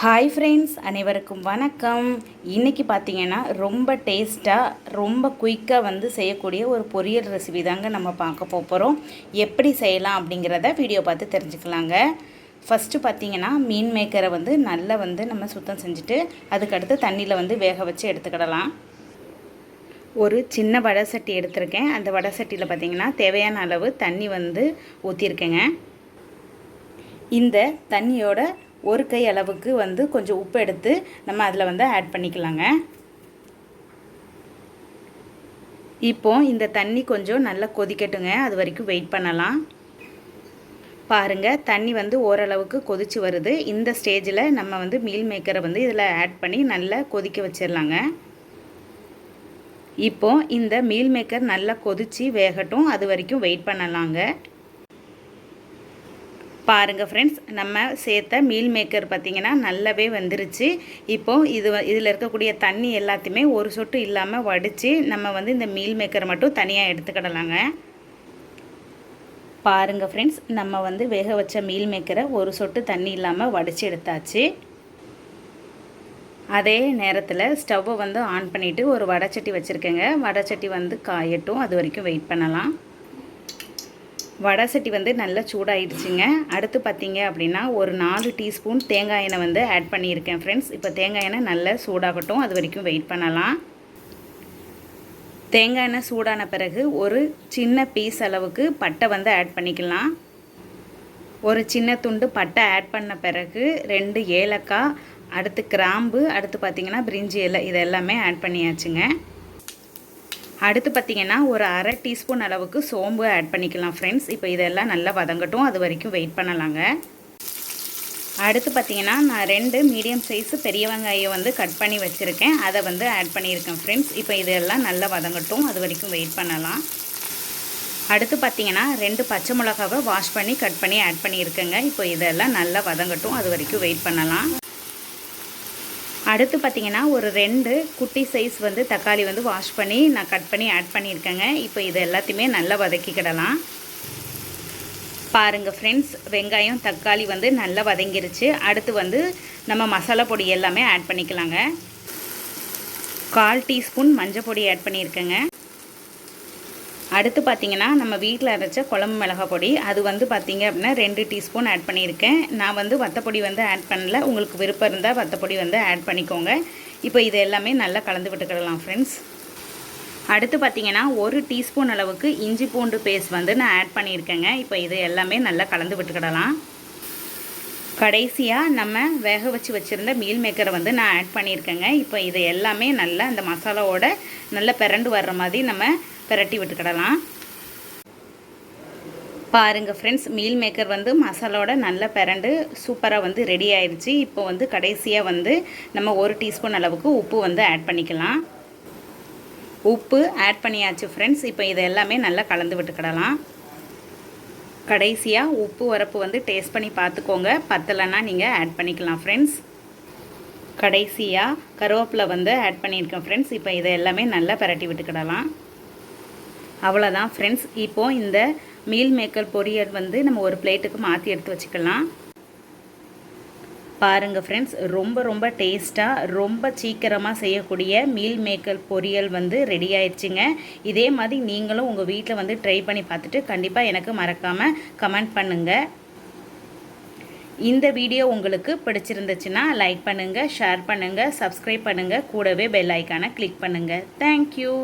Hi friends, அனைவருக்கும் வணக்கம். இன்றைக்கி பார்த்தீங்கன்னா ரொம்ப டேஸ்ட்டாக ரொம்ப குயிக்காக செய்யக்கூடிய ஒரு பொரியல் ரெசிபி தாங்க நம்ம பார்க்க போகிறோம். எப்படி செய்யலாம் அப்படிங்கிறத வீடியோ பார்த்து தெரிஞ்சுக்கலாங்க. ஃபஸ்ட்டு பார்த்திங்கன்னா மீன் மேக்கரை நல்லா நம்ம சுத்தம் செஞ்சுட்டு அதுக்கடுத்து தண்ணியில் வேக வச்சு எடுத்துக்கிடலாம். ஒரு சின்ன வடை சட்டி எடுத்திருக்கேன். அந்த வடை சட்டியில் பார்த்திங்கன்னா தேவையான அளவு தண்ணி ஊற்றிருக்கேங்க. இந்த தண்ணியோட ஒரு கை அளவுக்கு கொஞ்சம் உப்பு எடுத்து நம்ம அதில் ஆட் பண்ணிக்கலாங்க. இப்போ இந்த தண்ணி கொஞ்சம் நல்லா கொதிக்கட்டுங்க. அது வரைக்கும் வெயிட் பண்ணலாம். பாருங்கள், தண்ணி ஓரளவுக்கு கொதிச்சு வருது. இந்த ஸ்டேஜில் நம்ம மீல் மேக்கரை இதில் ஆட் பண்ணி நல்லா கொதிக்க வச்சிடலாங்க. இப்போ இந்த மீல் மேக்கர் நல்லா கொதித்து வேகட்டும். அது வரைக்கும் வெயிட் பண்ணலாங்க. பாருங்கள் ஃப்ரெண்ட்ஸ், நம்ம சேர்த்த மீல் மேக்கர் பார்த்திங்கன்னா நல்லாவே வந்துருச்சு. இப்போது இதில் இருக்கக்கூடிய தண்ணி எல்லாத்தையுமே ஒரு சொட்டு இல்லாமல் வடித்து நம்ம இந்த மீல் மேக்கரை மட்டும் தனியாக எடுத்துக்கிடலாங்க. பாருங்கள் ஃப்ரெண்ட்ஸ், நம்ம வேக வச்ச மீல் மேக்கரை ஒரு சொட்டு தண்ணி இல்லாமல் வடித்து எடுத்தாச்சு. அதே நேரத்தில் ஸ்டவ்வை ஆன் பண்ணிவிட்டு ஒரு வடைச்சட்டி வச்சுருக்கேங்க. வடைச்சட்டி காயட்டும். அது வரைக்கும் வெயிட் பண்ணலாம். வடை சட்டி நல்லா சூடாயிடுச்சுங்க. அடுத்து பார்த்திங்க அப்படின்னா ஒரு 4 டீஸ்பூன் தேங்காய் எண்ணெய் ஆட் பண்ணியிருக்கேன் ஃப்ரெண்ட்ஸ். இப்போ தேங்காய் எண்ணெய் நல்லா சூடாகட்டும். அது வரைக்கும் வெயிட் பண்ணலாம். தேங்காய் எண்ணெய் சூடான பிறகு ஒரு சின்ன பீஸ் அளவுக்கு பட்டை ஆட் பண்ணிக்கலாம். ஒரு சின்ன துண்டு பட்டை ஆட் பண்ண பிறகு 2 ஏலக்காய், அடுத்து கிராம்பு, அடுத்து பார்த்திங்கன்னா பிரிஞ்சி இலை, இது எல்லாமே ஆட் பண்ணியாச்சுங்க. அடுத்து பார்த்திங்கன்னா ஒரு அரை டீஸ்பூன் அளவுக்கு சோம்பு ஆட் பண்ணிக்கலாம் ஃப்ரெண்ட்ஸ். இப்போ இதெல்லாம் நல்லா வதங்கட்டும். அது வரைக்கும் வெயிட் பண்ணலாங்க. அடுத்து பார்த்திங்கன்னா நான் 2 மீடியம் சைஸு பெரிய வெங்காயம் கட் பண்ணி வச்சுருக்கேன். அதை ஆட் பண்ணியிருக்கேன் ஃப்ரெண்ட்ஸ். இப்போ இதெல்லாம் நல்லா வதங்கட்டும். அது வரைக்கும் வெயிட் பண்ணலாம். அடுத்து பார்த்திங்கன்னா 2 பச்சை மிளகாவை வாஷ் பண்ணி கட் பண்ணி ஆட் பண்ணியிருக்கேங்க. இப்போ இதெல்லாம் நல்லா வதங்கட்டும். அது வரைக்கும் வெயிட் பண்ணலாம். அடுத்து பார்த்திங்கன்னா ஒரு 2 குட்டி சைஸ் தக்காளி வாஷ் பண்ணி நான் கட் பண்ணி ஆட் பண்ணியிருக்கேங்க. இப்போ இது எல்லாத்தையுமே நல்லா வதக்கிக்கிடலாம். பாருங்கள் ஃப்ரெண்ட்ஸ், வெங்காயம் தக்காளி நல்லா வதங்கிருச்சு. அடுத்து நம்ம மசாலா பொடி எல்லாமே ஆட் பண்ணிக்கலாங்க. 1/4 டீஸ்பூன் மஞ்சள் பொடி ஆட் பண்ணியிருக்கேங்க. அடுத்து பார்த்திங்கன்னா நம்ம வீட்டில் அரைச்ச குழம்பு மிளகாய் பொடி, அது பார்த்திங்க அப்படின்னா 2 டீஸ்பூன் ஆட் பண்ணியிருக்கேன். நான் வத்தப்பொடி ஆட் பண்ணல. உங்களுக்கு விருப்பம் இருந்தால் வத்தப்பொடி ஆட் பண்ணிக்கோங்க. இப்போ இது எல்லாமே நல்லா கலந்து விட்டுக்கிடலாம் ஃப்ரெண்ட்ஸ். அடுத்து பார்த்திங்கன்னா 1 டீஸ்பூன் அளவுக்கு இஞ்சி பூண்டு பேஸ்ட் நான் ஆட் பண்ணியிருக்கேங்க. இப்போ இது எல்லாமே நல்லா கலந்து விட்டுக்கிடலாம். கடைசியாக நம்ம வேக வச்சு வச்சுருந்த மீல் மேக்கரை நான் ஆட் பண்ணியிருக்கேங்க. இப்போ இது எல்லாமே நல்லா அந்த மசாலாவோட நல்லா பிரண்டு வர்ற மாதிரி நம்ம பிரட்டி விட்டுக்கிடலாம். பாருங்கள் ஃப்ரெண்ட்ஸ், மீல் மேக்கர் மசாலாவோட நல்ல பிரண்டு சூப்பராக ரெடி ஆயிடுச்சு. இப்போ கடைசியாக நம்ம 1 டீஸ்பூன் அளவுக்கு உப்பு ஆட் பண்ணிக்கலாம். உப்பு ஆட் பண்ணியாச்சு ஃப்ரெண்ட்ஸ். இப்போ இது எல்லாமே நல்லா கலந்து விட்டுக்கிடலாம். கடைசியாக உப்பு உரப்பு டேஸ்ட் பண்ணி பார்த்துக்கோங்க. பத்தலைன்னா நீங்கள் ஆட் பண்ணிக்கலாம் ஃப்ரெண்ட்ஸ். கடைசியாக கருவேப்பிலை ஆட் பண்ணியிருக்கேன் ஃப்ரெண்ட்ஸ். இப்போ இதை எல்லாமே நல்லா பிரட்டி விட்டுக்கிடலாம். அவ்வளோதான் ஃப்ரெண்ட்ஸ். இப்போது இந்த மீல் மேக்கர் பொரியல் நம்ம ஒரு பிளேட்டுக்கு மாற்றி எடுத்து வச்சுக்கலாம். பாருங்கள் ஃப்ரெண்ட்ஸ், ரொம்ப டேஸ்ட்டாக ரொம்ப சீக்கிரமாக செய்யக்கூடிய மீல் மேக்கர் பொரியல் ரெடி ஆயிடுச்சுங்க. இதே மாதிரி நீங்களும் உங்கள் வீட்டில் ட்ரை பண்ணி பார்த்துட்டு கண்டிப்பாக எனக்கு மறக்காமல் கமெண்ட் பண்ணுங்கள். இந்த வீடியோ உங்களுக்கு பிடிச்சிருந்துச்சுன்னா லைக் பண்ணுங்கள், ஷேர் பண்ணுங்கள், சப்ஸ்கிரைப் பண்ணுங்கள், கூடவே பெல் ஐக்கானை கிளிக் பண்ணுங்கள். தேங்க்யூ.